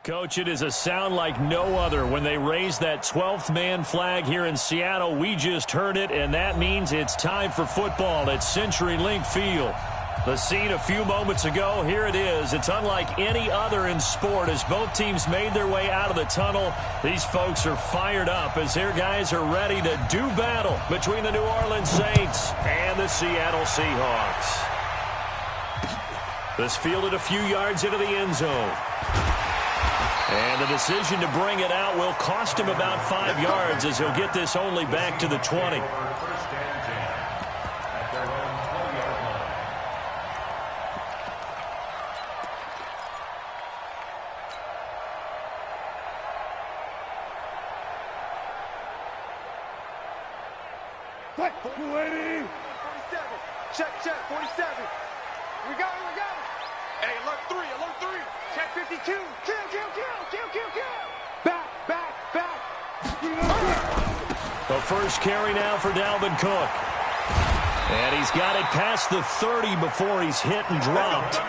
Coach, it is a sound like no other when they raise that 12th man flag here in Seattle. We just heard it, and that means it's time for football at CenturyLink Field. The scene a few moments ago, here it is. It's unlike any other in sport as both teams made their way out of the tunnel. These folks are fired up as their guys are ready to do battle between the New Orleans Saints and the Seattle Seahawks. This fielded a few yards into the end zone. And the decision to bring it out will cost him about 5 yards as he'll get this only back to the 20. Check, 47. We got it. Hey, alert 3. Check 52. Kill. Back. The first carry now for Dalvin Cook. And he's got it past the 30 before he's hit and dropped.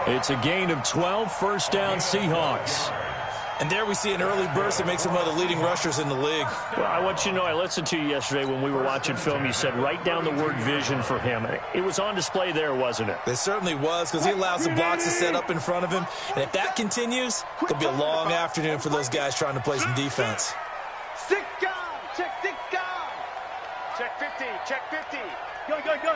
It's a gain of 12, first down Seahawks. And there we see an early burst that makes him one of the leading rushers in the league. Well, I want you to know, I listened to you yesterday when we were watching film. You said write down the word vision for him. It was on display there, wasn't it? It certainly was, because he allows the blocks to set up in front of him. And if that continues, it'll be a long afternoon for those guys trying to play some defense. 6 gone. Check 6 gone. Check 50. Go.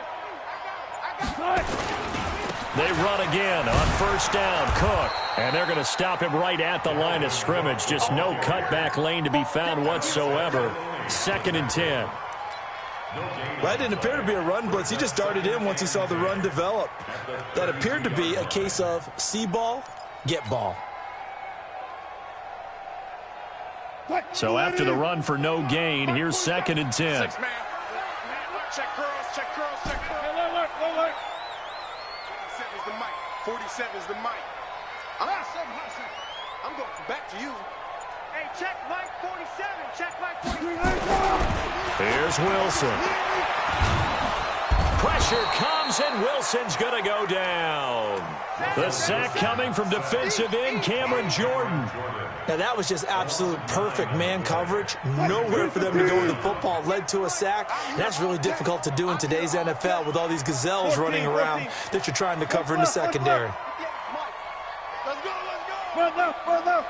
They run again on first down, Cook. And they're going to him him right at the line of scrimmage. Just no cutback lane to be found whatsoever. 2nd and 10. Well, it didn't appear to be a run blitz. He just darted in once he saw the run develop. That appeared to be a case of see ball, get ball. So after the run for no gain, here's 2nd and 10. Check girls. Alert. 47 is the mic. I'm going back to you. Hey, check Mike 47. Check Mike 47. Here's Wilson. Pressure comes, and Wilson's going to go down. The sack coming from defensive end Cameron Jordan. Now, that was just absolute perfect man coverage. Nowhere for them to go with the football. Led to a sack. And that's really difficult to do in today's NFL with all these gazelles running around that you're trying to cover in the secondary. Let's go. Well, no. Yeah,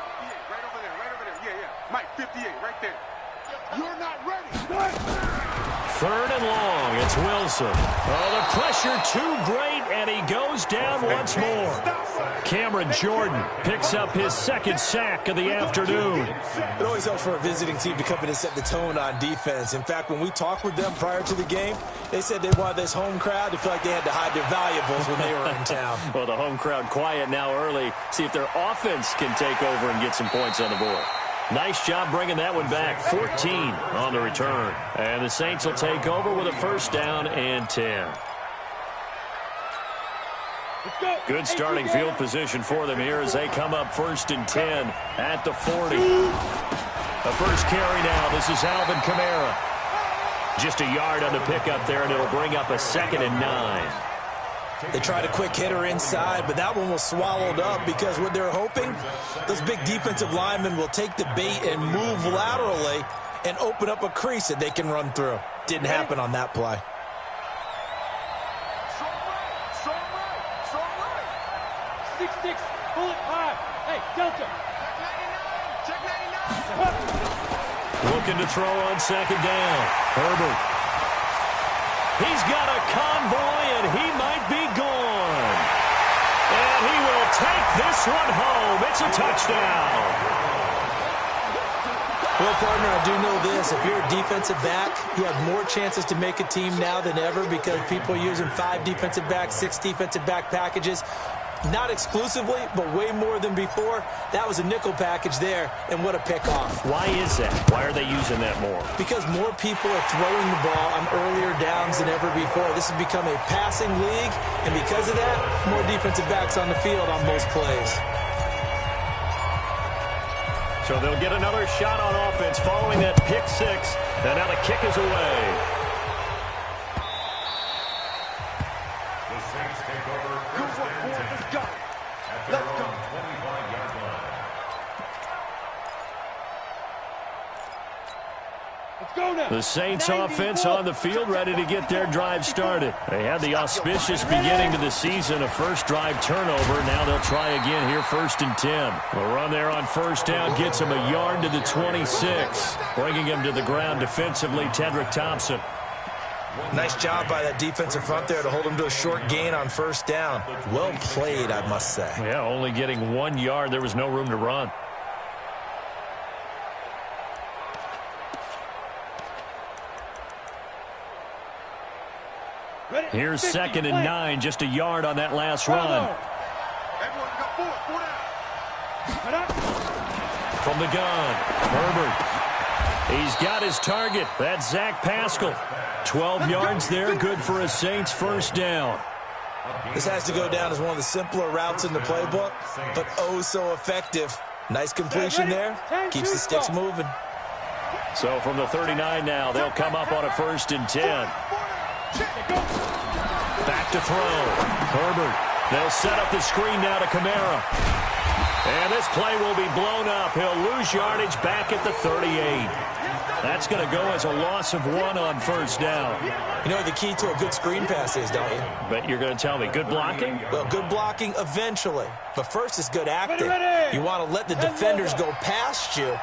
right over there. Yeah. Mike, 58, right there. You're not ready. 3rd and long. It's Wilson. Oh, the pressure too great, and he goes down once more. Cameron Jordan picks up his 2nd sack of the afternoon. It always helps for a visiting team to come in and set the tone on defense. In fact, when we talked with them prior to the game, they said they wanted this home crowd to feel like they had to hide their valuables when they were in town. Well, the home crowd quiet now early. See if their offense can take over and get some points on the board. Nice job bringing that one back. 14 on the return. And the Saints will take over with a first down and 10. Good starting field position for them here as they come up 1st and 10 at the 40. The first carry now. This is Alvin Kamara. Just a yard on the pickup there, and it'll bring up a 2nd and 9. They tried a quick hitter inside, but that one was swallowed up because what they're hoping, those big defensive linemen will take the bait and move laterally and open up a crease that they can run through. Didn't happen on that play. Looking to throw on 2nd down. Herbert. He's got a convoy, and he might be gone. And he will take this one home. It's a touchdown. Well, partner, I do know this. If you're a defensive back, you have more chances to make a team now than ever because people are using 5 defensive backs, 6 defensive back packages. Not exclusively, but way more than before. That was a nickel package there, and what a pickoff. Why is that? Why are they using that more? Because more people are throwing the ball on earlier downs than ever before. This has become a passing league, and because of that, more defensive backs on the field on most plays. So they'll get another shot on offense following that pick 6, and now the kick is away. The Saints offense on the field, ready to get their drive started. They had the auspicious beginning to the season, a first drive turnover. Now they'll try again here, 1st and 10. The run there on first down gets him a yard to the 26, bringing him to the ground defensively, Tedrick Thompson. Nice job by that defensive front there to hold him to a short gain on first down. Well played, I must say. Yeah, only getting 1 yard. There was no room to run. Here's 2nd and 9, just a yard on that last run. From the gun, Herbert. He's got his target. That's Zach Pascal. 12 yards there, good for a Saints first down. This has to go down as one of the simpler routes in the playbook, but oh so effective. Nice completion there. Keeps the sticks moving. So from the 39 now, they'll come up on a 1st and 10. Back to throw. Herbert. They'll set up the screen now to Kamara. And this play will be blown up. He'll lose yardage back at the 38. That's going to go as a loss of 1 on first down. You know what the key to a good screen pass is, don't you? But you're going to tell me, good blocking? Well, good blocking eventually. But first is good acting. You want to let the defenders go past you,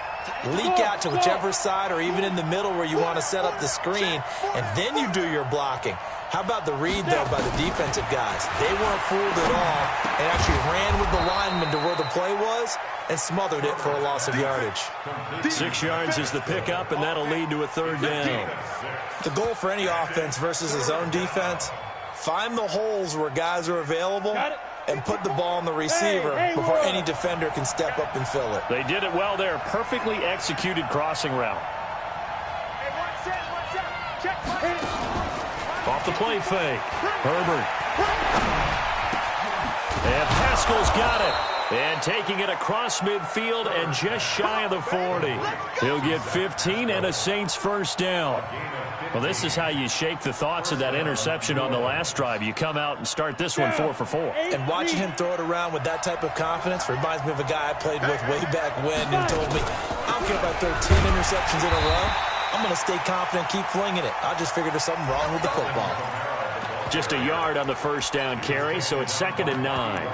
leak out to whichever side or even in the middle where you want to set up the screen, and then you do your blocking. How about the read, though, by the defensive guys? They weren't fooled at all and actually ran with the lineman to where the play was and smothered it for a loss of yardage. 6 yards is the pickup, and that'll lead to a 3rd down. The goal for any offense versus his own defense, find the holes where guys are available and put the ball on the receiver before any defender can step up and fill it. They did it well there. Perfectly executed crossing route. Off the play fake. Herbert. And Pascal's got it. And taking it across midfield and just shy of the 40. He'll get 15 and a Saints first down. Well, this is how you shake the thoughts of that interception on the last drive. You come out and start this one 4 for 4. And watching him throw it around with that type of confidence reminds me of a guy I played with way back when who told me, I don't care if I throw 10 interceptions in a row. I'm going to stay confident, keep flinging it. I just figured there's something wrong with the football. Just a yard on the first down carry, so it's 2nd and 9.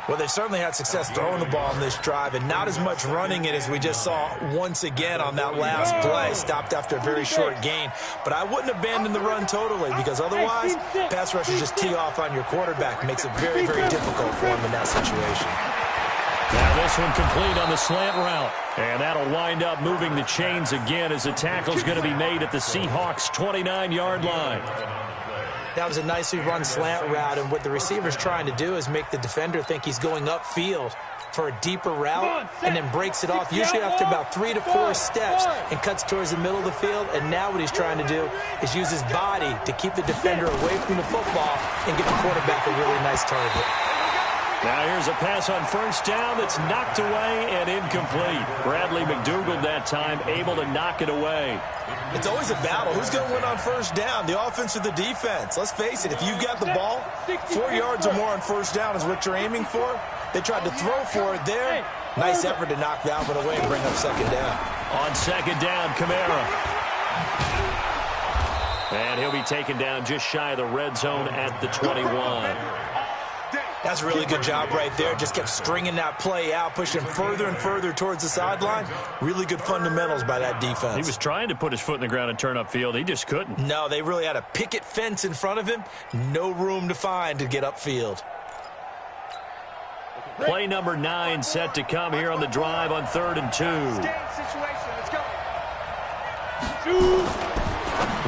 Well, they've certainly had success throwing the ball on this drive and not as much running it as we just saw once again on that last play. Stopped after a very short gain. But I wouldn't abandon the run totally because otherwise, pass rushers just tee off on your quarterback. It makes it very, very difficult for him in that situation. Now this one complete on the slant route. And that'll wind up moving the chains again as the tackle's going to be made at the Seahawks' 29-yard line. That was a nicely run slant route, and what the receiver's trying to do is make the defender think he's going upfield for a deeper route and then breaks it off, usually after about 3 to 4 steps, and cuts towards the middle of the field. And now what he's trying to do is use his body to keep the defender away from the football and give the quarterback a really nice target. Now here's a pass on first down that's knocked away and incomplete. Bradley McDougald that time able to knock it away. It's always a battle. Who's going to win on first down, the offense or the defense? Let's face it, if you've got the ball, 4 yards or more on first down is what you're aiming for. They tried to throw for it there. Nice effort to knock that one away and bring up 2nd down. On 2nd down, Kamara. And he'll be taken down just shy of the red zone at the 21. That's a really good job right there. Just kept stringing that play out, pushing him further and further towards the sideline. Really good fundamentals by that defense. He was trying to put his foot in the ground and turn upfield. He just couldn't. No, they really had a picket fence in front of him. No room to find to get upfield. Play number 9 set to come here on the drive on 3rd and 2.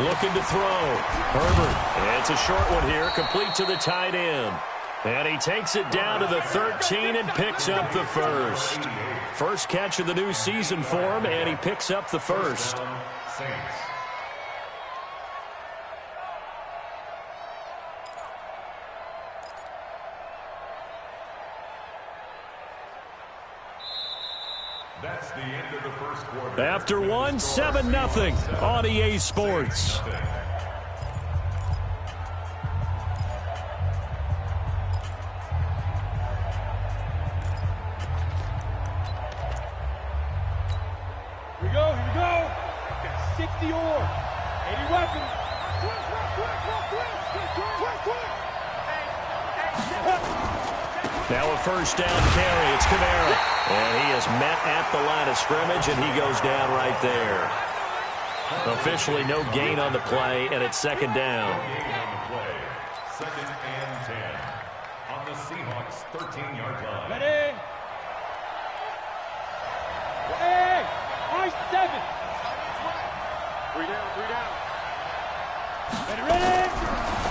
Looking to throw. Herbert. It's a short one here, complete to the tight end. And he takes it down to the 13 and picks up the first. First catch of the new season for him, and he picks up the first. That's the end of the first quarter. After one, 7-0 on EA Sports. 60 or 80 weapons. Now a first down carry. It's QMONEY. And he is met at the line of scrimmage, and he goes down right there. Officially no gain on the play, and it's second down. Second and 10 on the Seahawks' 13-yard line. Ready? Hey! Nice 7. 3 down, 3 down. Ready?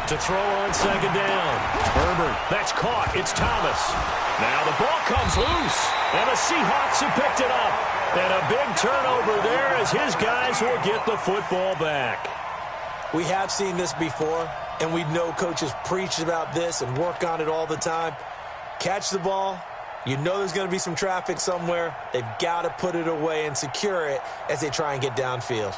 To throw on second down. Herbert, that's caught. It's Thomas. Now the ball comes loose, and the Seahawks have picked it up. And a big turnover there as his guys will get the football back. We have seen this before, and we know coaches preach about this and work on it all the time. Catch the ball. You know there's going to be some traffic somewhere. They've got to put it away and secure it as they try and get downfield.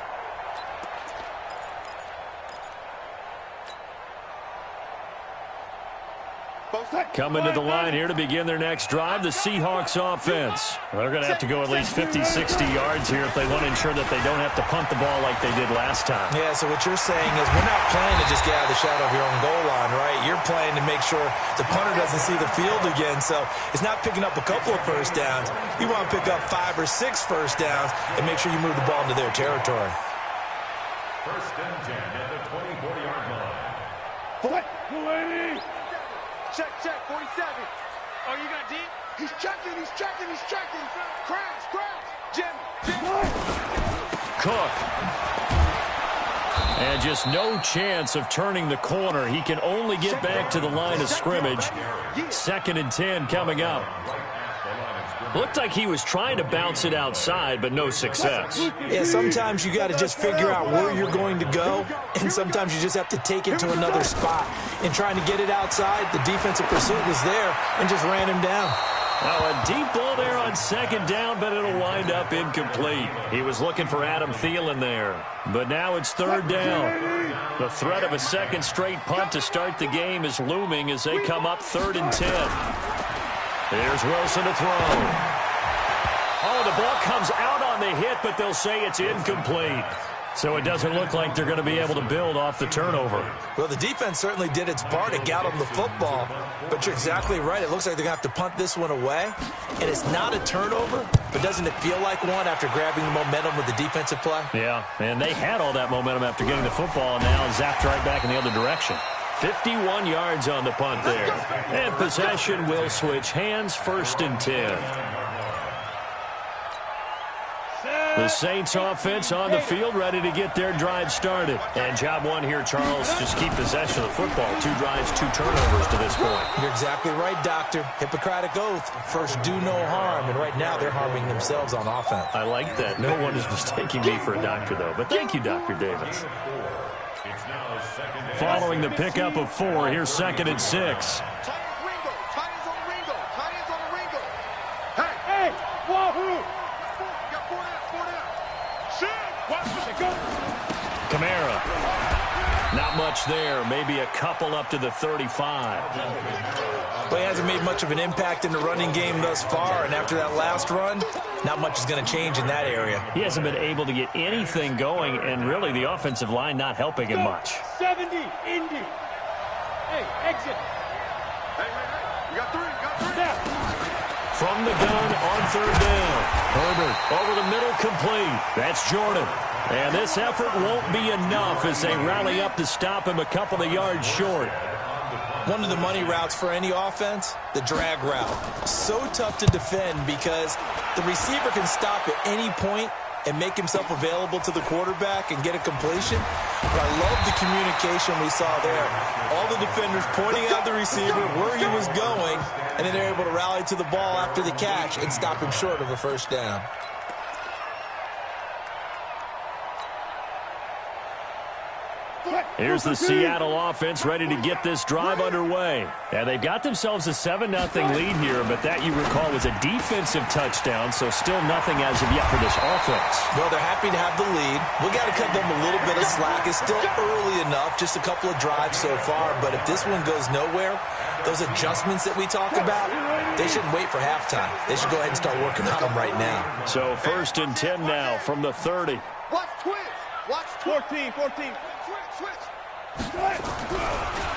Coming to the line here to begin their next drive, the Seahawks offense. They're going to have to go at least 50, 60 yards here if they want to ensure that they don't have to punt the ball like they did last time. Yeah, so what you're saying is we're not playing to just get out of the shadow of your own goal line, right? You're playing to make sure the punter doesn't see the field again. So it's not picking up a couple of first downs. You want to pick up 5 or 6 first downs and make sure you move the ball into their territory. First and 10 at the 24-yard line. Check, 47. Oh, you got deep? He's checking. Crash. Jim. Cook. And just no chance of turning the corner. He can only get back to the line of scrimmage. Second and 10 coming up. Looked like he was trying to bounce it outside, but no success. Yeah, sometimes you got to just figure out where you're going to go, and sometimes you just have to take it to another spot. In trying to get it outside, the defensive pursuit was there and just ran him down. Now a deep ball there on second down, but it'll wind up incomplete. He was looking for Adam Thielen there, but now it's third down. The threat of a second straight punt to start the game is looming as they come up 3rd and 10. Here's Wilson to throw. Oh, the ball comes out on the hit, but they'll say it's incomplete. So it doesn't look like they're going to be able to build off the turnover. Well, the defense certainly did its part to get them the football, but you're exactly right. It looks like they're going to have to punt this one away, and it's not a turnover, but doesn't it feel like one after grabbing the momentum with the defensive play? Yeah, and they had all that momentum after getting the football, and now zapped right back in the other direction. 51 yards on the punt there. And possession will switch hands, 1st and 10. The Saints offense on the field, ready to get their drive started. And job one here, Charles, just keep possession of the football. 2 drives, 2 turnovers to this point. You're exactly right, Doctor. Hippocratic oath. First, do no harm. And right now, they're harming themselves on offense. I like that. No one is mistaking me for a doctor, though. But thank you, Dr. Davis. Following the pickup of 4, here's 2nd and 6. Hey, wahoo! QMONEY. Not much there. Maybe a couple up to the 35. Well, he hasn't made much of an impact in the running game thus far, and after that last run, not much is going to change in that area. He hasn't been able to get anything going, and really the offensive line not helping him much. 70, Indy. Hey, exit. Hey. You got 3. Yeah. From the gun on 3rd down. Herbert over the middle, complete. That's Jordan. And this effort won't be enough as they rally up to stop him a couple of yards short. One of the money routes for any offense, the drag route. So tough to defend because the receiver can stop at any point and make himself available to the quarterback and get a completion. But I love the communication we saw there. All the defenders pointing out the receiver where he was going, and then they're able to rally to the ball after the catch and stop him short of a first down. Here's the Seattle offense ready to get this drive underway. And they've got themselves a 7-0 lead here, but that, you recall, was a defensive touchdown, so still nothing as of yet for this offense. Well, they're happy to have the lead. We got to cut them a little bit of slack. It's still early enough, just a couple of drives so far, but if this one goes nowhere, those adjustments that we talk about, they shouldn't wait for halftime. They should go ahead and start working on them right now. So 1st and 10 now from the 30. Watch twist. 14.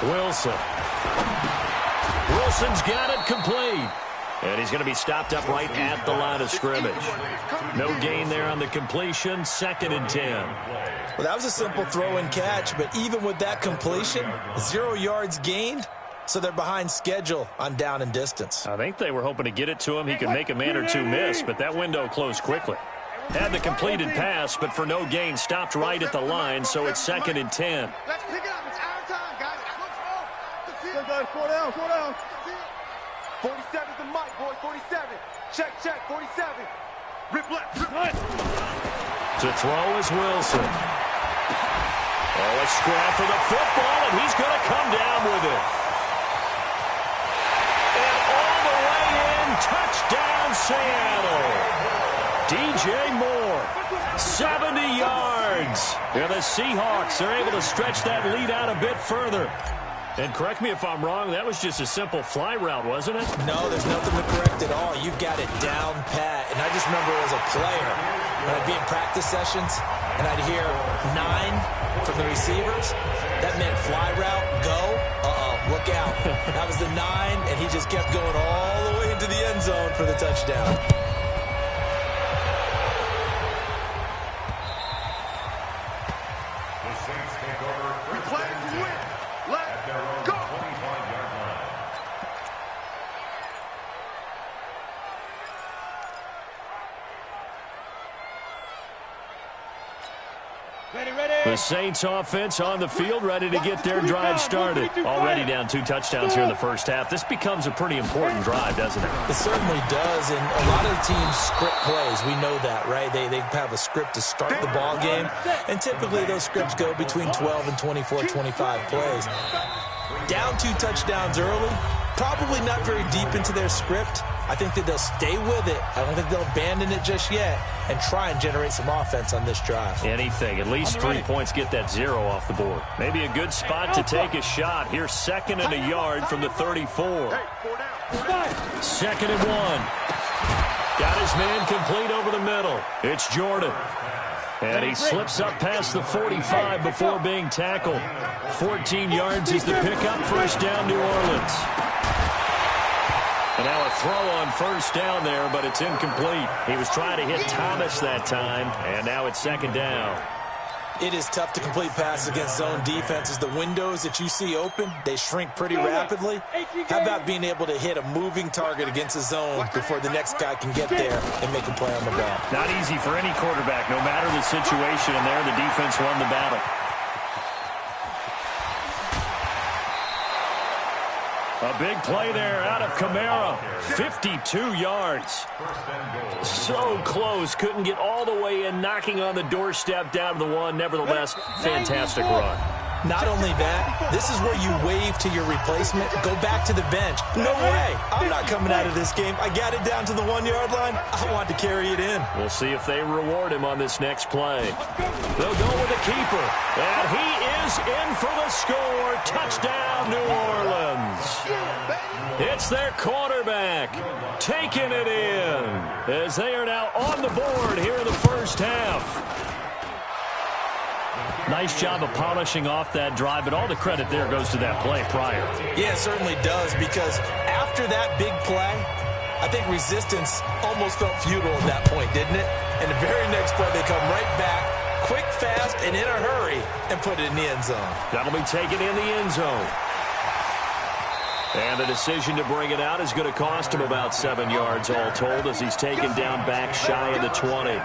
Wilson. Wilson's got it complete. And he's going to be stopped up right at the line of scrimmage. No gain there on the completion. 2nd and 10. Well, that was a simple throw and catch, but even with that completion, 0 yards gained, so they're behind schedule on down and distance. I think they were hoping to get it to him. He could make a man or two miss, but that window closed quickly. Had the completed pass, but for no gain, stopped right at the line, so it's 2nd and 10. Let's pick it up. It's our time, guys. 4 down. 47 the mic, boy. 47. Check, 47. Rip left. To throw is Wilson. Oh, a scrap for the football, and he's going to come down with it. And all the way in, touchdown Seattle. DJ Moore, 70 yards. And the Seahawks are able to stretch that lead out a bit further. And correct me if I'm wrong, that was just a simple fly route, wasn't it? No, there's nothing to correct at all. You've got it down pat. And I just remember as a player, when I'd be in practice sessions, and I'd hear 9 from the receivers, that meant fly route, go, look out. That was the 9, and he just kept going all the way into the end zone for the touchdown. The Saints take over. We play to win. Let's go. 25-yard line. The Saints offense on the field, ready to get their drive started. Already down 2 touchdowns here in the first half. This becomes a pretty important drive, doesn't it? It certainly does, and a lot of the teams script plays. We know that, right? They have a script to start the ball game, and typically those scripts go between 12 and 24, 25 plays. Down 2 touchdowns early, probably not very deep into their script. I think that they'll stay with it. I don't think they'll abandon it just yet and try and generate some offense on this drive. Anything. At least 3 points, get that 0 off the board. Maybe a good spot to take a shot. Here's 2nd and a yard from the 34. 2nd and 1. Got his man complete over the middle. It's Jordan. And he slips up past the 45 before being tackled. 14 yards is the pickup. First down, New Orleans. And now a throw on first down there, but it's incomplete. He was trying to hit Thomas that time, and now it's 2nd down. It is tough to complete passes against zone defenses. The windows that you see open, they shrink pretty rapidly. How about being able to hit a moving target against a zone before the next guy can get there and make a play on the ball? Not easy for any quarterback, no matter the situation, and there the defense won the battle. A big play there out of Kamara. 52 yards. So close. Couldn't get all the way in, knocking on the doorstep down to the 1. Nevertheless, fantastic run. Not only that, this is where you wave to your replacement. Go back to the bench. No way. I'm not coming out of this game. I got it down to the 1-yard line. I want to carry it in. We'll see if they reward him on this next play. They'll go with the keeper. And he is in for the score. Touchdown, New Orleans. It's their quarterback taking it in as they are now on the board here in the first half. Nice job of polishing off that drive, but all the credit there goes to that play prior. Yeah, it certainly does, because after that big play, I think resistance almost felt futile at that point, didn't it? And the very next play, they come right back, quick, fast, and in a hurry, and put it in the end zone. That'll be taken in the end zone. And the decision to bring it out is going to cost him about 7 yards all told, as he's taken down back shy of the 20.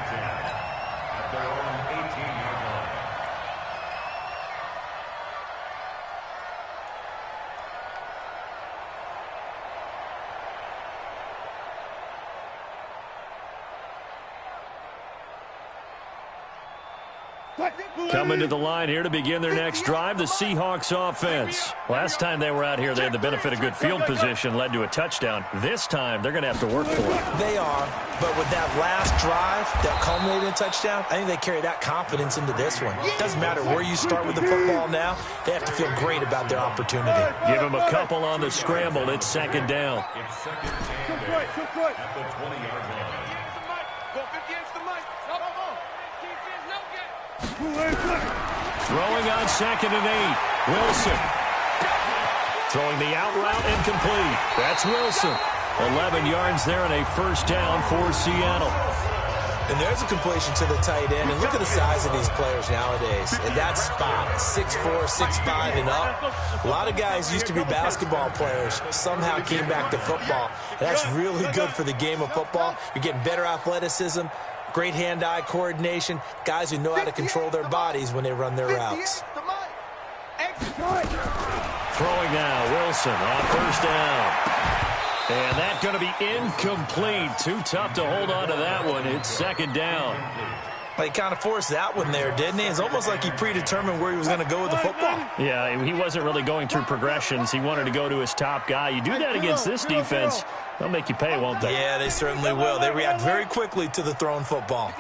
Coming to the line here to begin their next drive, the Seahawks offense. Last time they were out here, they had the benefit of good field position, led to a touchdown. This time, they're going to have to work for it. They are, but with that last drive that culminated in a touchdown, I think they carry that confidence into this one. It doesn't matter where you start with the football now. They have to feel great about their opportunity. Give them a couple on the scramble. It's 2nd down. It's 2nd and 10 at the 20-yard line. Go 50 inch the mic. Come on. Throwing on 2nd and 8. Wilson. Throwing the out route incomplete. That's Wilson. 11 yards there and a first down for Seattle. And there's a completion to the tight end. And look at the size of these players nowadays. At that spot, 6'4", 6'5", and up. A lot of guys used to be basketball players, somehow came back to football. And that's really good for the game of football. You're getting better athleticism, great hand-eye coordination, guys who know how to control their bodies when they run their routes. Throwing now, Wilson on first down. And that's going to be incomplete. Too tough to hold on to that one. It's 2nd down. He kind of forced that one there, didn't he? It's almost like he predetermined where he was going to go with the football. Yeah, he wasn't really going through progressions. He wanted to go to his top guy. You do that against this defense, they'll make you pay, won't they? Yeah, they certainly will. They react very quickly to the thrown football.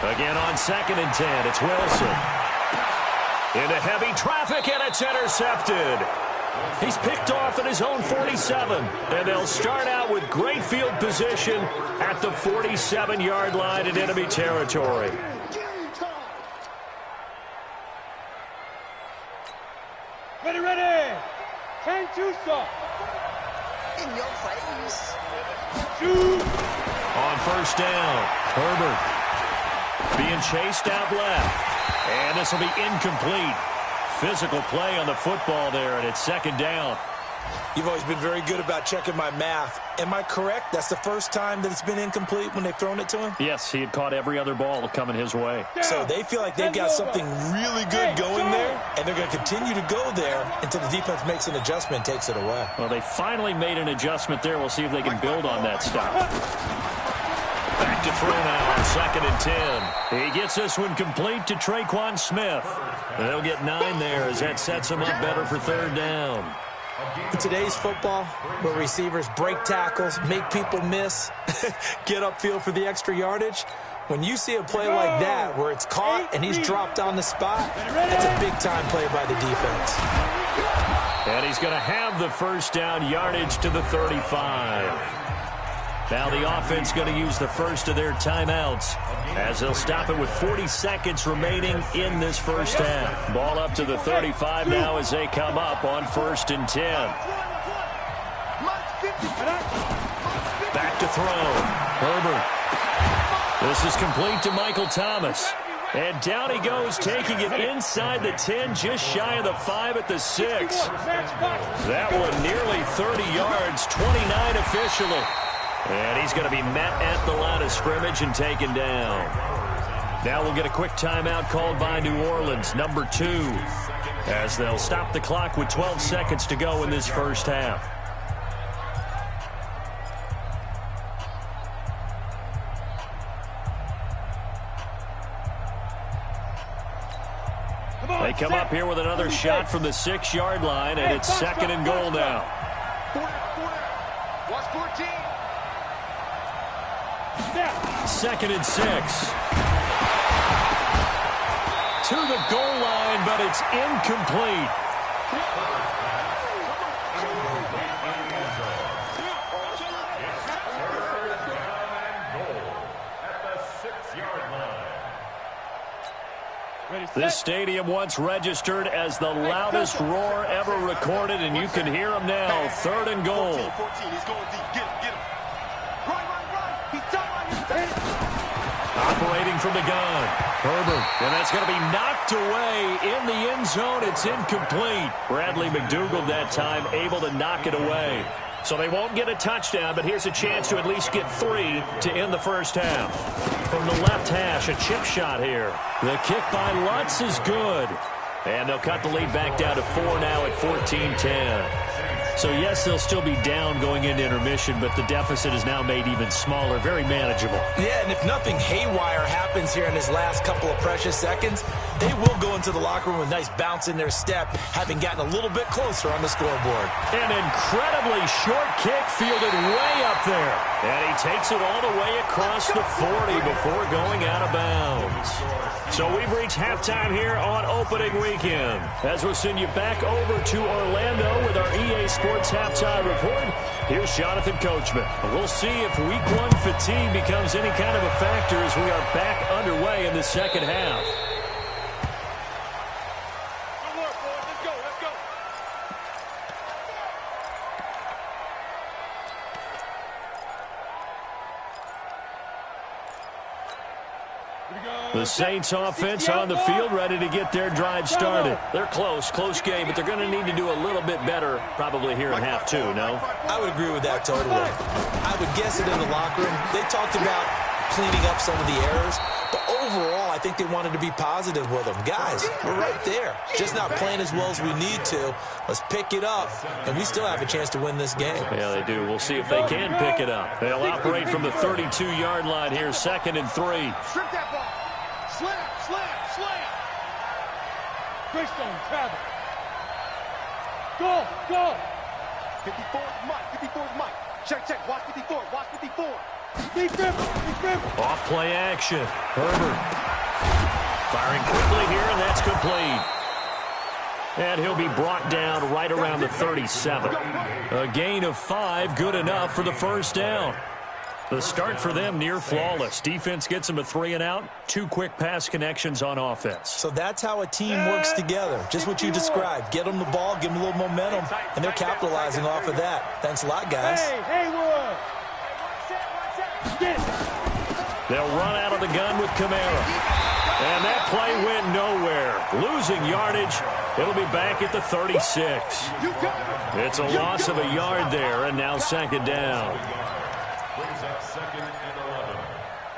Again on 2nd and 10, it's Wilson. Into heavy traffic, and it's intercepted. He's picked off at his own 47, and they'll start out with great field position at the 47-yard line in enemy territory. Ready. 10-2 stop. In your face. Shoot. On first down, Herbert being chased out left. And this will be incomplete. Physical play on the football there, and it's 2nd down. You've always been very good about checking my math. Am I correct? That's the first time that it's been incomplete when they've thrown it to him? Yes, he had caught every other ball coming his way. So they feel like they've got something really good going there, and they're going to continue to go there until the defense makes an adjustment and takes it away. Well, they finally made an adjustment there. We'll see if they can build on that stop. Back to throw now on 2nd and 10. He gets this one complete to Traquan Smith. They'll get 9 there as that sets him up better for 3rd down. In today's football, where receivers break tackles, make people miss, get upfield for the extra yardage, when you see a play like that where it's caught and he's dropped on the spot, that's a big-time play by the defense. And he's going to have the first down yardage to the 35. Now the offense going to use the first of their timeouts as they'll stop it with 40 seconds remaining in this first half. Ball up to the 35 now as they come up on 1st and 10. Back to throw. Herbert. This is complete to Michael Thomas. And down he goes, taking it inside the 10, just shy of the 5 at the 6. That one nearly 30 yards, 29 officially. And he's going to be met at the line of scrimmage and taken down. Now we'll get a quick timeout called by New Orleans, number 2, as they'll stop the clock with 12 seconds to go in this first half. They come up here with another shot from the 6-yard line, and it's 2nd and goal now. Watch 14. 2nd and 6. To the goal line, but it's incomplete. This stadium once registered as the loudest roar ever recorded, and you can hear him now. 3rd and goal. 14, he's going deep. Get him. Right. He's done. Operating from the gun. Herbert. And that's going to be knocked away in the end zone. It's incomplete. Bradley McDougald that time able to knock it away. So they won't get a touchdown, but here's a chance to at least get 3 to end the first half. From the left hash, a chip shot here. The kick by Lutz is good. And they'll cut the lead back down to 4 now at 14-10. So, yes, they'll still be down going into intermission, but the deficit is now made even smaller, very manageable. Yeah, and if nothing haywire happens here in his last couple of precious seconds, they will go into the locker room with a nice bounce in their step, having gotten a little bit closer on the scoreboard. An incredibly short kick fielded way up there. And he takes it all the way across the 40 before going out of bounds. So we've reached halftime here on opening weekend, as we'll send you back over to Orlando with our EA Sports Sports Halftime Report. Here's Jonathan Coachman. We'll see if Week 1 fatigue becomes any kind of a factor as we are back underway in the second half. Good work, boys. Let's go. Let's go. The Saints offense on the field, ready to get their drive started. They're close game, but they're going to need to do a little bit better probably here in half two, no? I would agree with that totally. I would guess it in the locker room. They talked about cleaning up some of the errors, but overall, I think they wanted to be positive with them. Guys, we're right there. Just not playing as well as we need to. Let's pick it up, and we still have a chance to win this game. Yeah, they do. We'll see if they can pick it up. They'll operate from the 32-yard line here, 2nd and 3. Strip that ball. Slam, slam, slam. Greystone, travel. Go, go. 54 is Mike, 54 is Mike. Check, watch 54, watch 54. Deep dribble. Off play action. Herbert firing quickly here, and that's complete. And he'll be brought down right around the 37. A gain of 5, good enough for the first down. The start for them near flawless. Defense gets them a 3 and out. 2 quick pass connections on offense. So that's how a team works together. Just what you described. Get them the ball, give them a little momentum, and they're capitalizing off of that. Thanks a lot, guys. Hey, Haywood. They'll run out of the gun with Kamara. And that play went nowhere. Losing yardage. It'll be back at the 36. It's a loss of a yard there, and now 2nd down. Brings up 2nd and 11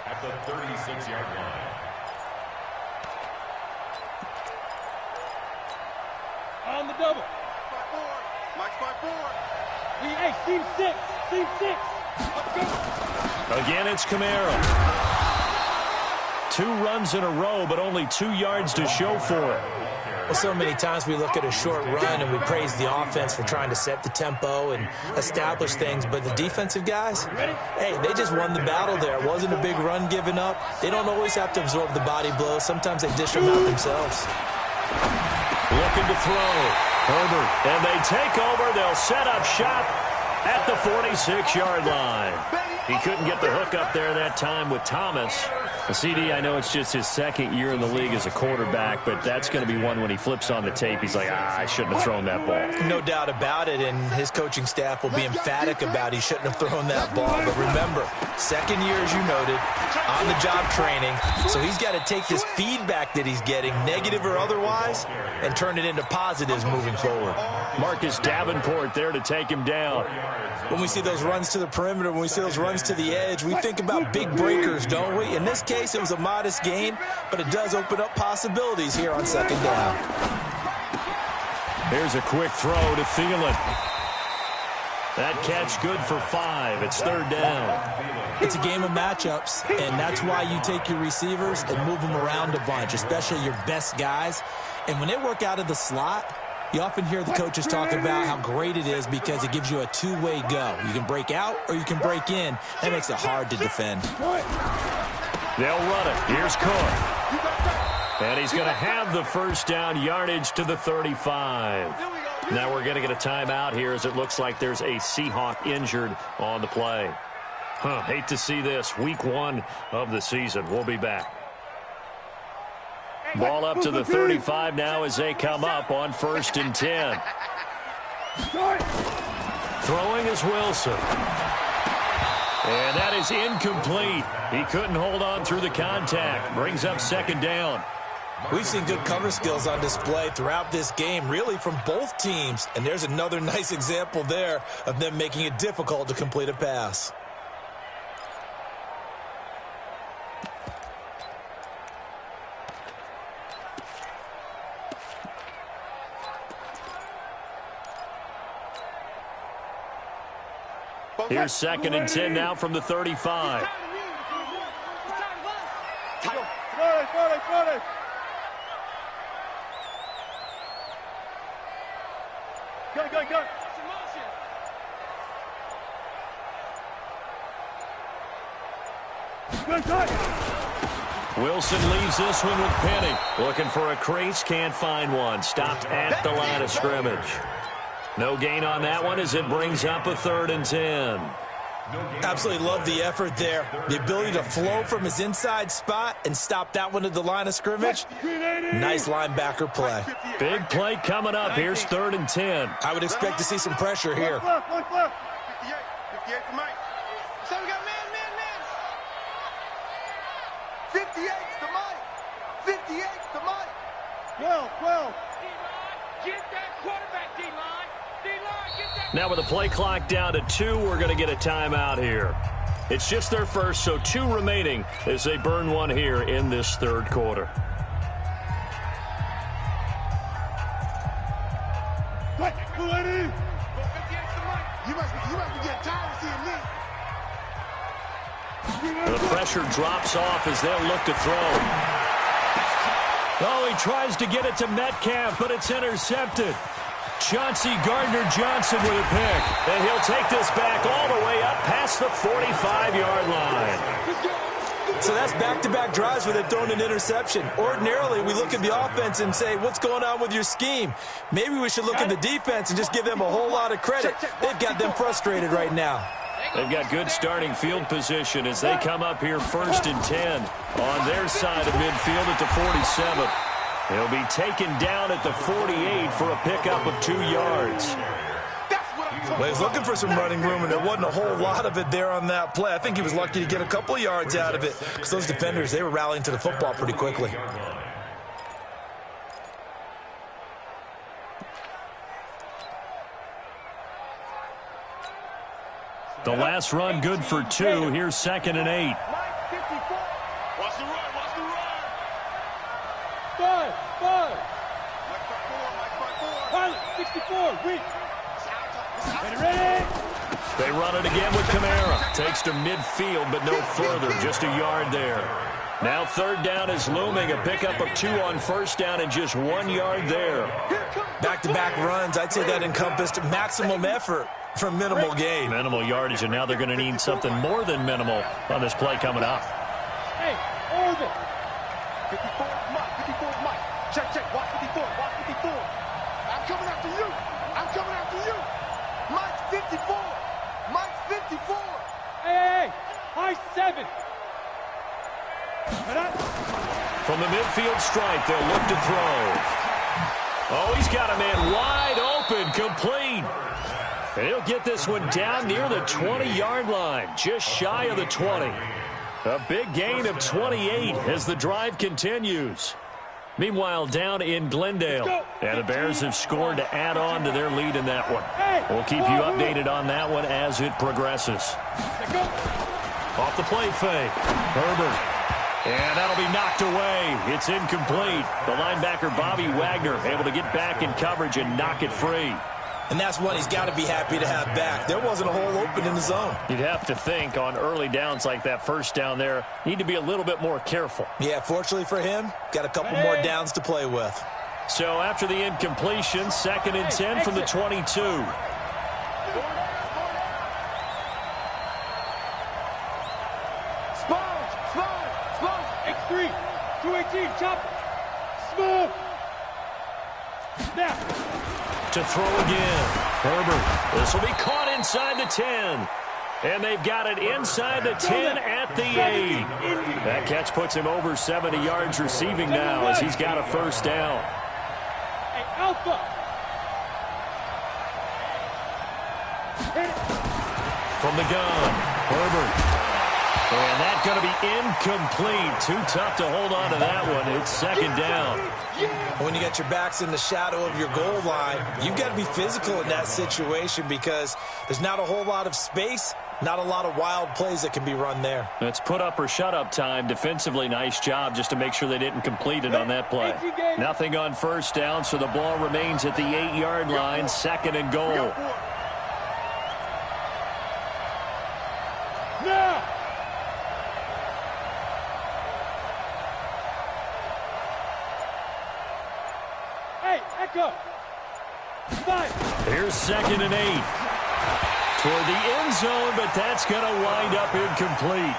at the 36-yard line. On the double. Mike's by 4. Hey, seam 6. Seam 6. Let's go. Again, it's Kamara. 2 runs in a row, but only 2 yards to show for it. Well, so many times we look at a short run and we praise the offense for trying to set the tempo and establish things, but the defensive guys, hey, they just won the battle there. It wasn't a big run given up. They don't always have to absorb the body blows. Sometimes they dish them out themselves. Looking to throw. Herbert. And they take over. They'll set up shop at the 46-yard line. He couldn't get the hook up there that time with Thomas. The CD, I know it's just his 2nd year in the league as a quarterback, but that's going to be one when he flips on the tape. He's like, I shouldn't have thrown that ball. No doubt about it, and his coaching staff will be emphatic about he shouldn't have thrown that ball. But remember, 2nd year, as you noted, on-the-job training, so he's got to take this feedback that he's getting, negative or otherwise, and turn it into positives moving forward. Marcus Davenport there to take him down. When we see those runs to the perimeter, when we see those runs to the edge, we think about big breakers, don't we? In this case, it was a modest gain, but it does open up possibilities here on 2nd down. Here's a quick throw to Thielen. That catch good for 5. It's 3rd down. It's a game of matchups, and that's why you take your receivers and move them around a bunch, especially your best guys. And when they work out of the slot, you often hear the coaches talk about how great it is because it gives you a 2-way go. You can break out or you can break in. That makes it hard to defend. They'll run it. Here's Cook. And he's going to have the first down, yardage to the 35. Now we're going to get a timeout here as it looks like there's a Seahawk injured on the play. Hate to see this. Week 1 of the season. We'll be back. Ball up to the 35 now as they come up on 1st and 10. Throwing is Wilson. And that is incomplete. He couldn't hold on through the contact. Brings up 2nd down. We've seen good cover skills on display throughout this game, really from both teams. And there's another nice example there of them making it difficult to complete a pass. Here's 2nd and 10 now from the 35. Go. Wilson leaves this one with Penny. Looking for a crease, can't find one. Stopped at the line of scrimmage. No gain on that one as it brings up a 3rd and 10. Absolutely love the effort there. The ability to flow from his inside spot and stop that one at the line of scrimmage. Nice linebacker play. Big play coming up. Here's 3rd and 10. I would expect to see some pressure here. 58 to Mike. So we got man. 58's to Mike. 58's to Mike. 12. Get that quarterback, D-line. D-line, get that. Now with the play clock down to 2, we're going to get a timeout here. It's just their first, so 2 remaining as they burn one here in this 3rd quarter. What? Go 58's to Mike. You must be getting tired of seeing me. The pressure drops off as they'll look to throw. Oh, he tries to get it to Metcalf, but it's intercepted. Chauncey Gardner-Johnson with a pick. And he'll take this back all the way up past the 45-yard line. So that's back-to-back drives where they've thrown an interception. Ordinarily, we look at the offense and say, what's going on with your scheme? Maybe we should look at the defense and just give them a whole lot of credit. They've got them frustrated right now. They've got good starting field position as they come up here 1st and 10 on their side of midfield at the 47. He'll be taken down at the 48 for a pickup of 2 yards. Well, he was looking for some running room, and there wasn't a whole lot of it there on that play. I think he was lucky to get a couple of yards out of it because those defenders, they were rallying to the football pretty quickly. The last run good for 2. Here's 2nd and 8. Watch the run. 5. Mike 4. Pilot, 64, weak. Ready. They run it again with Kamara. Takes to midfield, but no further. Just a yard there. Now 3rd down is looming. A pickup of 2 on 1st down and just 1 yard there. Back-to-back runs, I'd say that encompassed maximum effort for minimal gain. Minimal yardage, and now they're going to need something more than minimal on this play coming up. Hey, hold it. 54's Mike. Check. Watch 54. I'm coming after you. Mike's 54. Hey. High 7. From the midfield stripe, they'll look to throw. Oh, he's got a man wide open, complete. And he'll get this one down near the 20-yard line, just shy of the 20. A big gain of 28 as the drive continues. Meanwhile, down in Glendale, and the Bears have scored to add on to their lead in that one. We'll keep you updated on that one as it progresses. Off the play fake, Herbert. And that'll be knocked away. It's incomplete. The linebacker, Bobby Wagner, able to get back in coverage and knock it free. And that's one he's got to be happy to have back. There wasn't a hole open in the zone. You'd have to think on early downs like that 1st down there, need to be a little bit more careful. Yeah, fortunately for him, got a couple more downs to play with. So after the incompletion, 2nd and 10 from the 22. Slow. X3. 218, chop. Smooth. Snap. To throw again. Herbert. This will be caught inside the 10. And they've got it inside the 10 at the 8. That catch puts him over 70 yards receiving now as he's got a 1st down. Hey, Alpha. From the gun, Herbert. And that's going to be incomplete. Too tough to hold on to that one. It's 2nd down. When you got your backs in the shadow of your goal line, you've got to be physical in that situation because there's not a whole lot of space, not a lot of wild plays that can be run there. It's put up or shut up time. Defensively, nice job just to make sure they didn't complete it on that play. Nothing on 1st down, so the ball remains at the 8-yard line, 2nd and goal. Now. Hey, Echo. 5. Here's 2nd and 8. toward the end zone, but that's going to wind up incomplete.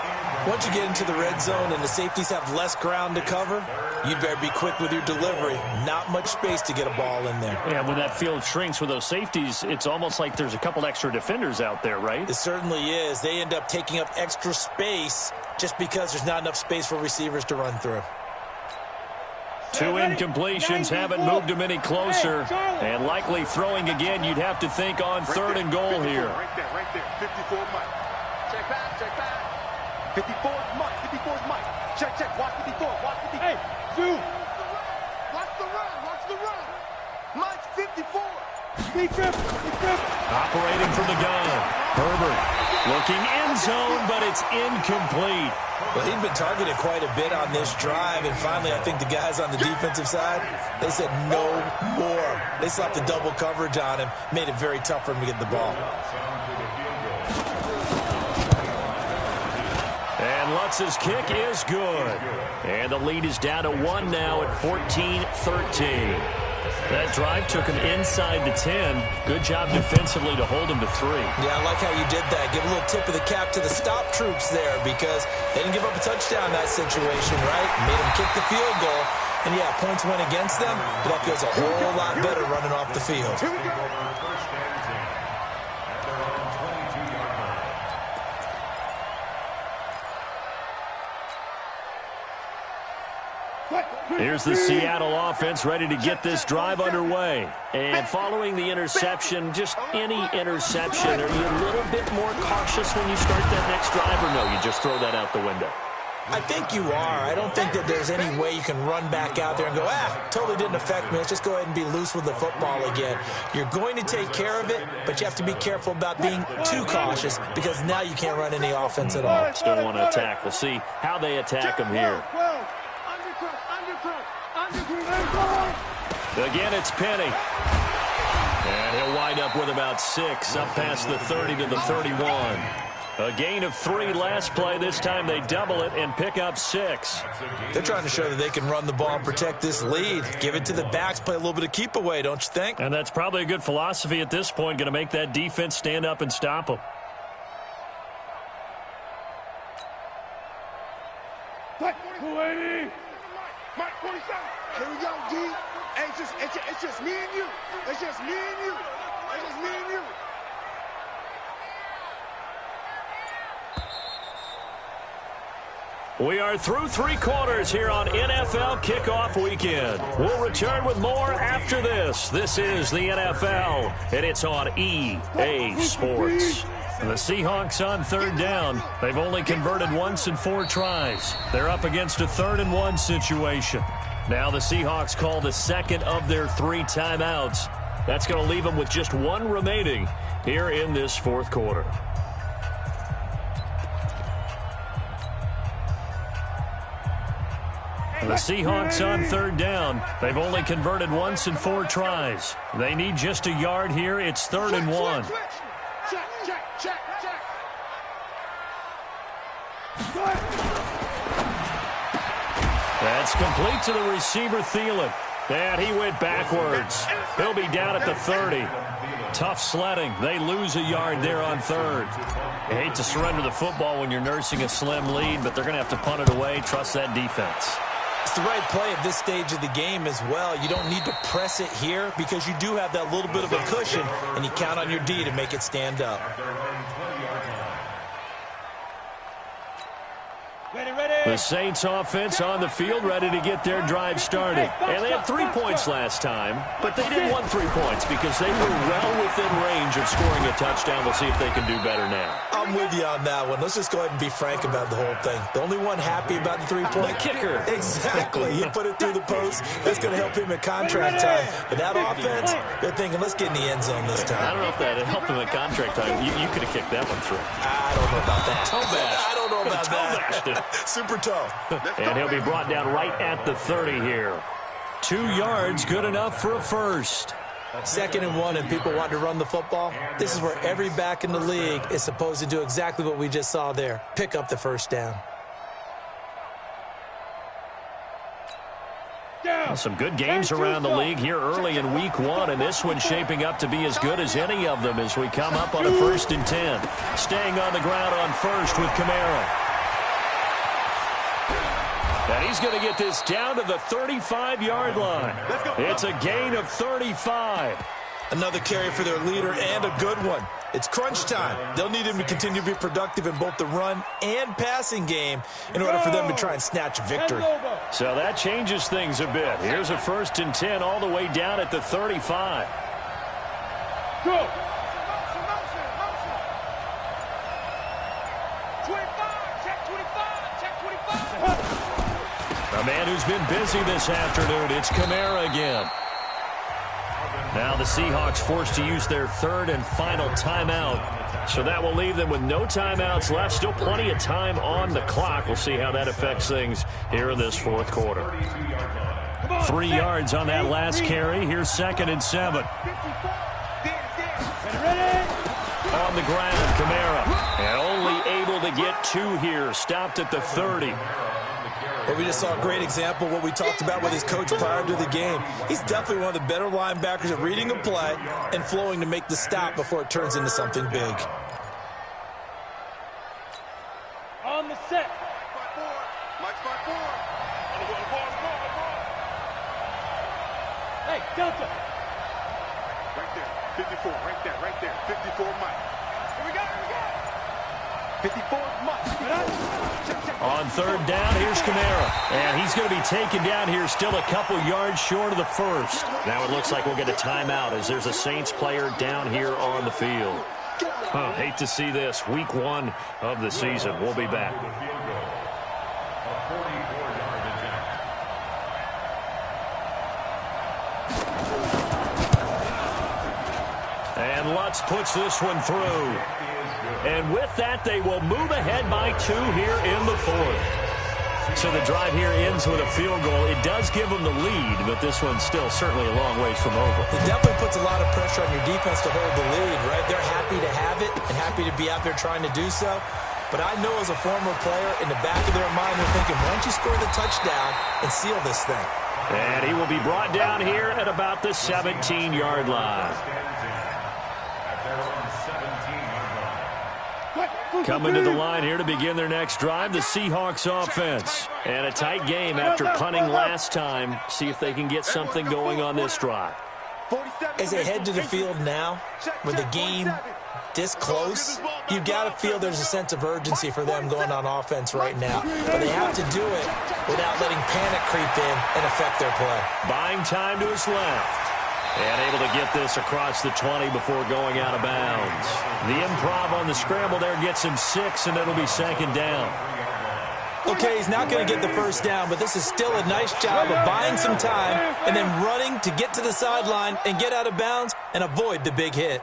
Once you get into the red zone and the safeties have less ground to cover, you'd better be quick with your delivery. Not much space to get a ball in there. Yeah, when that field shrinks with those safeties, it's almost like there's a couple extra defenders out there, right? It certainly is. They end up taking up extra space just because there's not enough space for receivers to run through. 2 incompletions haven't moved them any closer. And likely throwing again, you'd have to think on 3rd and goal here. Right there. 54 Mike. Check back, check back. 54 is Mike. 54 is Mike. Check. Watch 54. Watch 54. Hey, dude. Watch the run. Mike's 54. Big grip. Operating from the gun. Herbert looking end zone, but it's incomplete. Well, he'd been targeted quite a bit on this drive, and finally I think the guys on the defensive side, they said no more. They slapped the double coverage on him, made it very tough for him to get the ball. And Lutz's kick is good. And the lead is down to 1 now at 14-13. That drive took him inside the 10. Good job defensively to hold him to 3. Yeah, I like how you did that. Give a little tip of the cap to the stop troops there because they didn't give up a touchdown in that situation, right? Made them kick the field goal. And, yeah, points went against them, but that feels a whole lot better running off the field. Here's the Seattle offense ready to get this drive underway. And following the interception, just any interception, are you a little bit more cautious when you start that next drive, or no, you just throw that out the window? I think you are. I don't think that there's any way you can run back out there and go, totally didn't affect me. Let's just go ahead and be loose with the football again. You're going to take care of it, but you have to be careful about being too cautious because now you can't run any offense at all. Still want to attack. We'll see how they attack him here. Again, it's Penny. And he'll wind up with about 6, up past the 30 to the 31. A gain of 3 last play. This time they double it and pick up 6. They're trying to show that they can run the ball and protect this lead. Give it to the backs, play a little bit of keep away, don't you think? And that's probably a good philosophy at this point, going to make that defense stand up and stop them. Mike 47. Here we go, D. Hey, it's just me and you. It's just me and you. It's just me and you. We are through 3 quarters here on NFL Kickoff Weekend. We'll return with more after this. This is the NFL, and it's on EA Sports. And the Seahawks on 3rd down. They've only converted once in 4 tries. They're up against a 3rd and 1 situation. Now the Seahawks call the 2nd of their 3 timeouts. That's going to leave them with just 1 remaining here in this 4th quarter. The Seahawks on 3rd down. They've only converted once in 4 tries. They need just a yard here. It's 3rd and 1. Check. That's complete to the receiver, Thielen. And he went backwards. He'll be down at the 30. Tough sledding. They lose a yard there on 3rd. You hate to surrender the football when you're nursing a slim lead, but they're going to have to punt it away. Trust that defense. It's the right play at this stage of the game as well. You don't need to press it here because you do have that little bit of a cushion, and you count on your D to make it stand up. The Saints offense on the field ready to get their drive started. And they had 3 points last time, but they didn't want 3 points because they were well within range of scoring a touchdown. We'll see if they can do better now. I'm with you on that one. Let's just go ahead and be frank about the whole thing. The only one happy about the 3-point. The kicker. Exactly. You put it through the post. That's going to help him at contract time. But that offense, they're thinking, let's get in the end zone this time. I don't know if that helped him at contract time. You could have kicked that one through. I don't know about that. Toe bash. I don't know about that. Super toe. And he'll be brought down right at the 30 here. 2 yards, good enough for a first. 2nd and 1, and people want to run the football. This is where every back in the league is supposed to do exactly what we just saw there. Pick up the first down. Some good games around the league here early in week 1, and this one's shaping up to be as good as any of them as we come up on a 1st and 10. Staying on the ground on first with Kamara. And he's going to get this down to the 35-yard line. It's a gain of 35. Another carry for their leader and a good one. It's crunch time. They'll need him to continue to be productive in both the run and passing game in order for them to try and snatch a victory. So that changes things a bit. Here's a 1st and 10 all the way down at the 35. Go. 25, check 25, check 25. A man who's been busy this afternoon, it's Kamara again. Now the Seahawks forced to use their 3rd and final timeout. So that will leave them with no timeouts left. Still plenty of time on the clock. We'll see how that affects things here in this 4th quarter. 3 yards on that last carry. Here's 2nd and 7. On the ground, Kamara. And only able to get 2 here. Stopped at the 30. Well, we just saw a great example of what we talked about with his coach prior to the game. He's definitely one of the better linebackers at reading a play and flowing to make the stop before it turns into something big. On the set. Mike 5-4. Hey, Delta. Right there. 54. Right there. 54 Mike. Here we go. 54 Mike. On 3rd down, here's Kamara. And he's going to be taken down here still a couple yards short of the 1st. Now it looks like we'll get a timeout as there's a Saints player down here on the field. Hate to see this. Week 1 of the season. We'll be back. And Lutz puts this one through. And with that, they will move ahead by 2 here in the 4th. So the drive here ends with a field goal. It does give them the lead, but this one's still certainly a long ways from over. It definitely puts a lot of pressure on your defense to hold the lead, right? They're happy to have it and happy to be out there trying to do so. But I know as a former player, in the back of their mind, they're thinking, why don't you score the touchdown and seal this thing? And he will be brought down here at about the 17-yard line. Coming to the line here to begin their next drive, the Seahawks offense. And a tight game after punting last time. See if they can get something going on this drive. As they head to the field now, with the game this close, you've got to feel there's a sense of urgency for them going on offense right now. But they have to do it without letting panic creep in and affect their play. Buying time to his left. And able to get this across the 20 before going out of bounds. The improv on the scramble there gets him 6, and it'll be 2nd down. Okay, he's not going to get the 1st down, but this is still a nice job of buying some time and then running to get to the sideline and get out of bounds and avoid the big hit.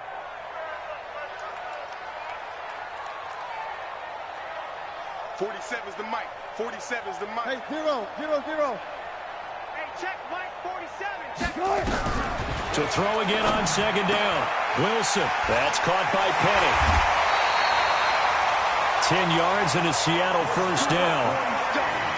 '47's the mic. 47's the mic. Hey, 0. Hey, check Mike 47. Check. To throw again on 2nd down. Wilson. That's caught by Penny. 10 yards and a Seattle 1st down.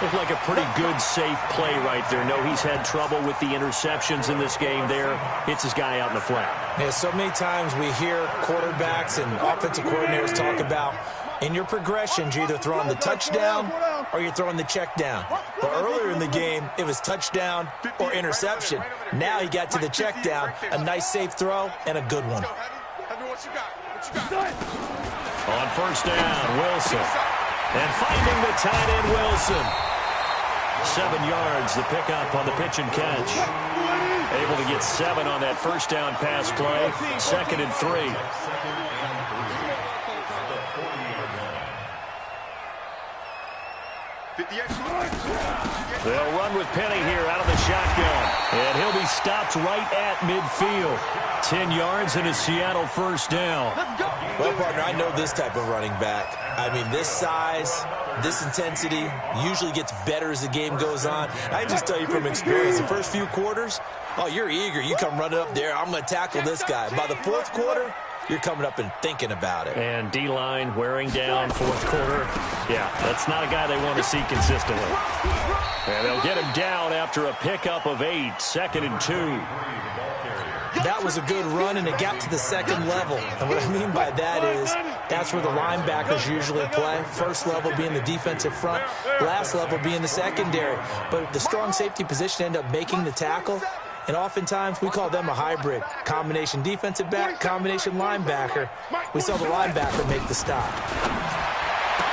Looked like a pretty good, safe play right there. No, he's had trouble with the interceptions in this game there. Hits his guy out in the flat. Yeah, so many times we hear quarterbacks and offensive coordinators talk about in your progressions, you're either throwing the touchdown or you're throwing the check down. But earlier in the game, it was touchdown or interception. Now he got to the check down, a nice safe throw, and a good one. On 1st down, Wilson. And finding the tight end, Wilson. 7 yards, the pickup on the pitch and catch. Able to get 7 on that 1st down pass play. 2nd and 3. They'll run with Penny here out of the shotgun. And he'll be stopped right at midfield. 10 yards and a Seattle 1st down. Well, partner, I know this type of running back. I mean, this size, this intensity usually gets better as the game goes on. I can just tell you from experience, the first few quarters, oh, you're eager. You come running up there. I'm going to tackle this guy. By the 4th quarter, you're coming up and thinking about it. And D-line wearing down fourth quarter. Yeah, that's not a guy they want to see consistently. And they'll get him down after a pickup of 8, 2nd and 2. That was a good run, and it got to the second level. And what I mean by that is that's where the linebackers usually play. First level being the defensive front, last level being the secondary. But the strong safety position ended up making the tackle, and oftentimes we call them a hybrid. Combination defensive back, combination linebacker. We saw the linebacker make the stop.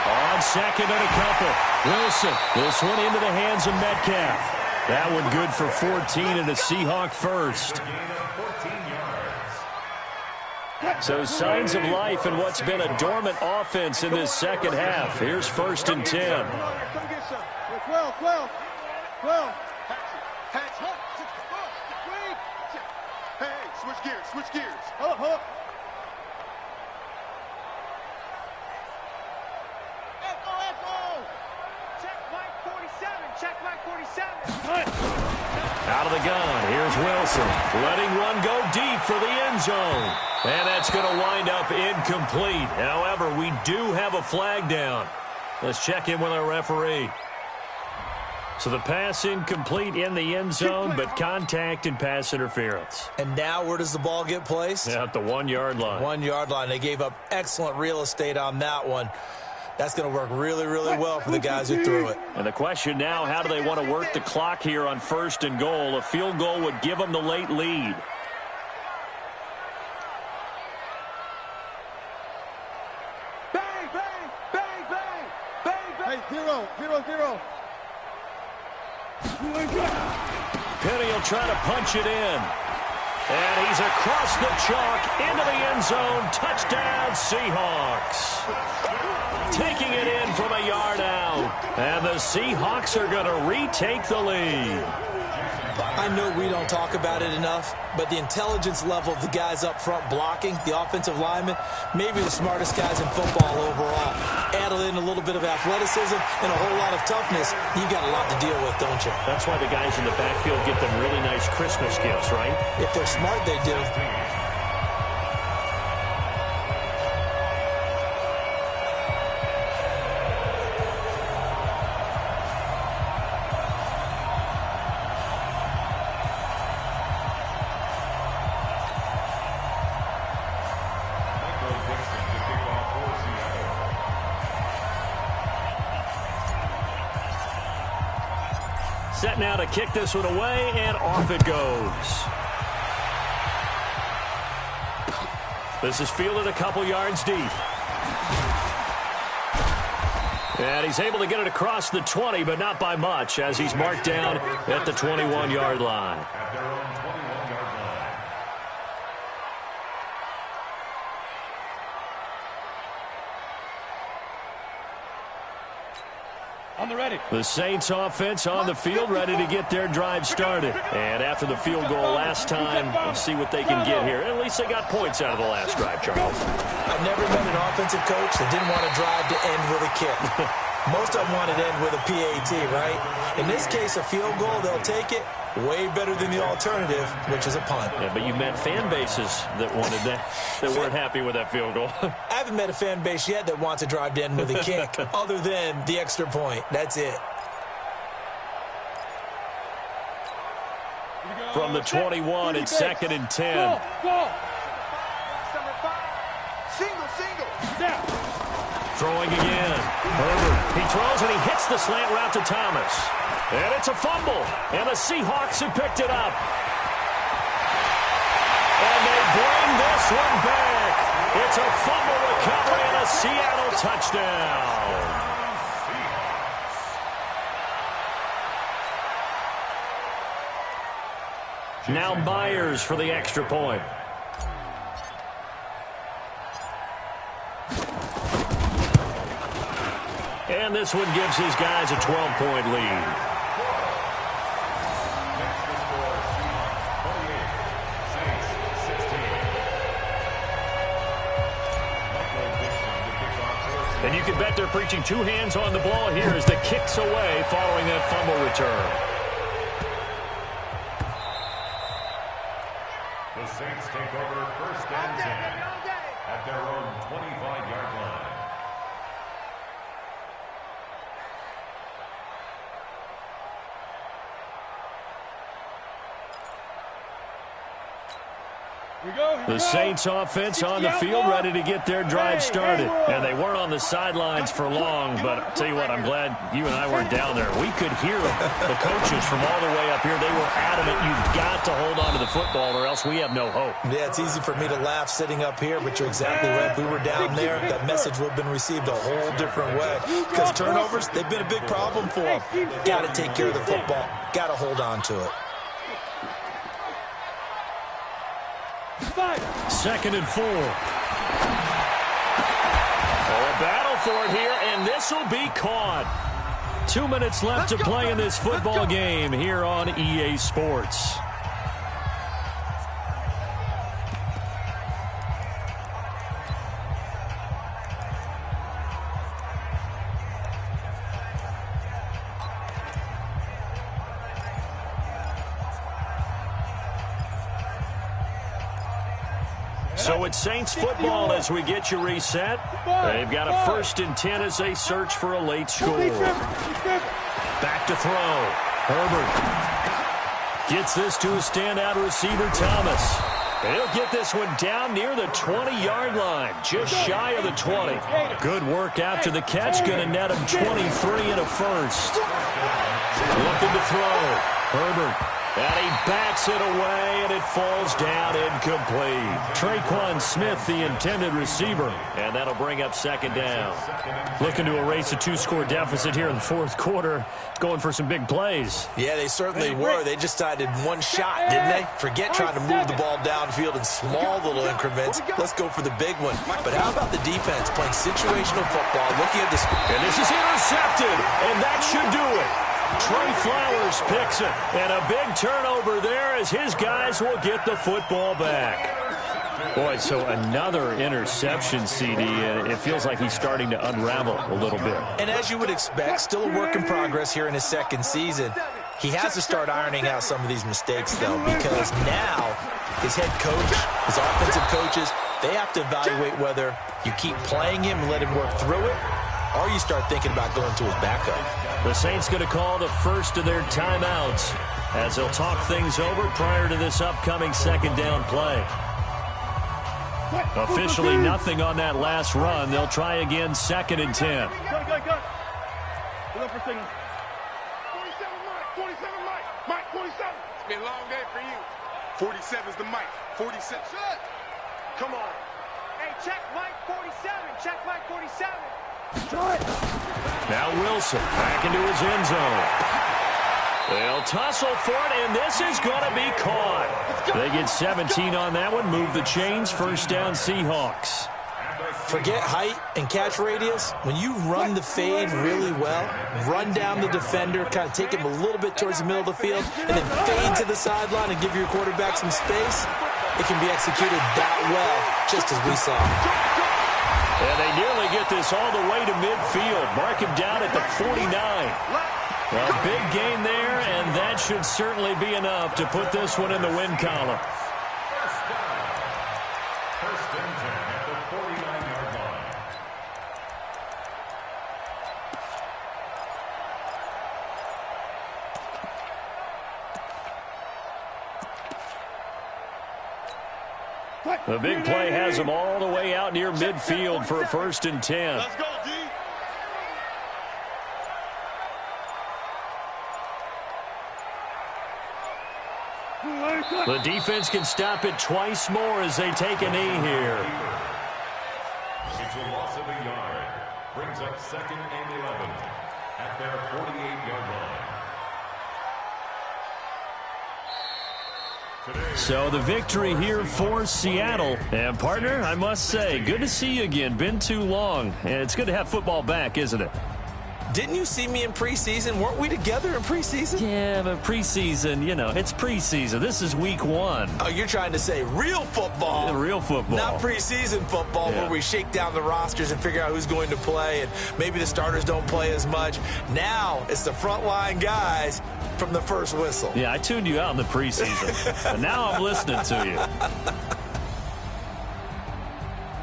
On second and a couple. Wilson, this one into the hands of Metcalf. That one good for 14 and a Seahawk first. So signs of life in what's been a dormant offense in this second half. Here's 1st and 10. 12. Hey, switch gears. Hold up. Echo. Check Mike 47. Out of the gun, here's Wilson, letting one go deep for the end zone. And that's going to wind up incomplete. However, we do have a flag down. Let's check in with our referee. So the pass incomplete in the end zone, but contact and pass interference. And now where does the ball get placed? Yeah, at the 1-yard line. 1-yard line. They gave up excellent real estate on that one. That's going to work really, really well for the guys who threw it. And the question now, how do they want to work the clock here on 1st and goal? A field goal would give them the late lead. Bang. Hey, 0. Penny will try to punch it in. And he's across the chalk into the end zone. Touchdown, Seahawks. Taking it in from a yard out. And the Seahawks are going to retake the lead. I know we don't talk about it enough, but the intelligence level of the guys up front blocking, the offensive linemen, maybe the smartest guys in football overall. Add in a little bit of athleticism and a whole lot of toughness, you got a lot to deal with, don't you? That's why the guys in the backfield get them really nice Christmas gifts, right? If they're smart, they do. Set now to kick this one away, and off it goes. This is fielded a couple yards deep. And he's able to get it across the 20, but not by much, as he's marked down at the 21-yard line. At their own 21-yard line. On the ready. The Saints offense on the field, ready to get their drive started. And after the field goal last time, we'll see what they can get here. At least they got points out of the last drive, Charles. I've never met an offensive coach that didn't want to drive to end with a kick. Most of them want to end with a PAT, right? In this case, a field goal, they'll take it. Way better than the alternative, which is a punt. Yeah, but you met fan bases that wanted that weren't happy with that field goal. I haven't met a fan base yet that wants to drive to end with a kick, other than the extra point. That's it. From the 21, it's 2nd and 10. Go. Single. Now. Throwing again. Herbert. He throws and he hits the slant route to Thomas. And it's a fumble. And the Seahawks have picked it up. And they bring this one back. It's a fumble recovery and a Seattle touchdown. Now Myers for the extra point. And this one gives his guys a 12-point lead. And you can bet they're preaching two hands on the ball here as the kick's away following that fumble return. The Saints take over 1st and 10. The Saints offense on the field, ready to get their drive started. And they weren't on the sidelines for long, but I'll tell you what, I'm glad you and I weren't down there. We could hear the coaches from all the way up here. They were adamant, you've got to hold on to the football or else we have no hope. Yeah, it's easy for me to laugh sitting up here, but you're exactly right. If we were down there, that message would have been received a whole different way. Because turnovers, they've been a big problem for them. Got to take care of the football. Got to hold on to it. 2nd and 4. A battle for it here, and this will be caught. 2 minutes left to play in this football game here on EA Sports. So it's Saints football as we get you reset. They've got a 1st and 10 as they search for a late score. Back to throw. Herbert gets this to a standout receiver, Thomas. He'll get this one down near the 20-yard line, just shy of the 20. Good work after the catch, going to net him 23 and a first. Looking to throw. Herbert. And he bats it away, and it falls down incomplete. Traquan Smith, the intended receiver, and that'll bring up 2nd down. Looking to erase a 2-score deficit here in the 4th quarter, going for some big plays. Yeah, they certainly were. They just decided one shot, didn't they? Forget trying to move the ball downfield in small little increments. Let's go for the big one. But how about the defense playing situational football, looking at the score? And this is intercepted, and that should do it. Trey Flowers picks it, and a big turnover there as his guys will get the football back. Boy, so another interception, CD, and it feels like he's starting to unravel a little bit. And as you would expect, still a work in progress here in his 2nd season. He has to start ironing out some of these mistakes, though, because now his head coach, his offensive coaches, they have to evaluate whether you keep playing him and let him work through it, or you start thinking about going to his backup. The Saints going to call the first of their timeouts as they'll talk things over prior to this upcoming 2nd down play. Officially nothing on that last run. They'll try again 2nd and 10. Look for signal. 47 Mike, 47. It's been a long day for you. 47's the Mike. 47. Come on. Hey, check Mike 47. Check Mike 47. Now Wilson back into his end zone. They'll tussle for it, and this is going to be caught. They get 17 on that one, move the chains, 1st down Seahawks. Forget height and catch radius. When you run the fade really well, run down the defender, kind of take him a little bit towards the middle of the field, and then fade to the sideline and give your quarterback some space, it can be executed that well, just as we saw. And they nearly get this all the way to midfield. Mark him down at the 49. A big gain there, and that should certainly be enough to put this one in the win column. First and 10 at the 49-yard line. The big play has them all the way out near midfield for a 1st and 10. Let's go, D. The defense can stop it twice more as they take a knee here. It's a loss of a yard. Brings up 2nd and 11 at their 48-yard line. So the victory here for Seattle. And, partner, I must say, good to see you again. Been too long. And it's good to have football back, isn't it? Didn't you see me in preseason? Weren't we together in preseason? Yeah, but preseason, you know, it's preseason. This is week 1. Oh, you're trying to say real football. Real football. Not preseason football where we shake down the rosters and figure out who's going to play, and maybe the starters don't play as much. Now it's the frontline guys from the first whistle. Yeah, I tuned you out in the preseason. And now I'm listening to you.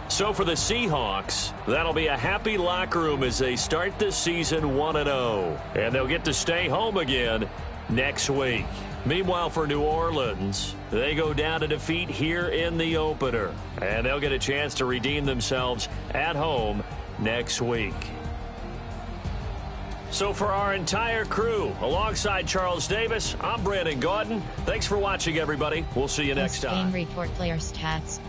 So for the Seahawks, that'll be a happy locker room as they start the season 1-0. And they'll get to stay home again next week. Meanwhile, for New Orleans, they go down to defeat here in the opener. And they'll get a chance to redeem themselves at home next week. So for our entire crew, alongside Charles Davis, I'm Brandon Gaudin. Thanks for watching, everybody. We'll see you next time. Game report player stats.